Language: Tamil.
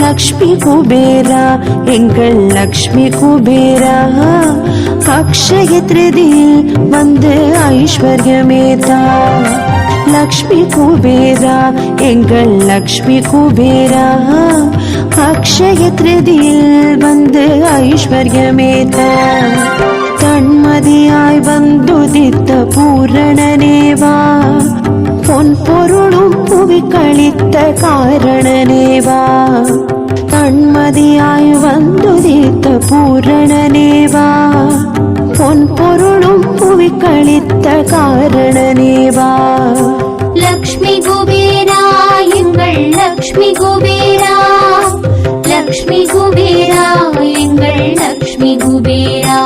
லக்ஷ்மி குபேரா எங்கள் லக்ஷ்மி குபேரா அக்ஷய திருதியில் வந்து ஐஸ்வர்யமேதா. லக்ஷ்மி குபேரா எங்கள் லக்ஷ்மி குபேரா அக்ஷய திருதியில் வந்து ஐஸ்வர்யமேதா. தன்மதியாய் வந்துதித்த பூரணனேவா பொன் பொருளும் புவி கழித்த காரணனேவா. தன்மதியாய் வந்துதித்த பூரணனேவா பொன் பொருளும் புவி கழித்த காரணனேவா. லக்ஷ்மி குபேரா எங்கள் லக்ஷ்மி குபேரா, லக்ஷ்மி குபேரா எங்கள் லக்ஷ்மி குபேரா.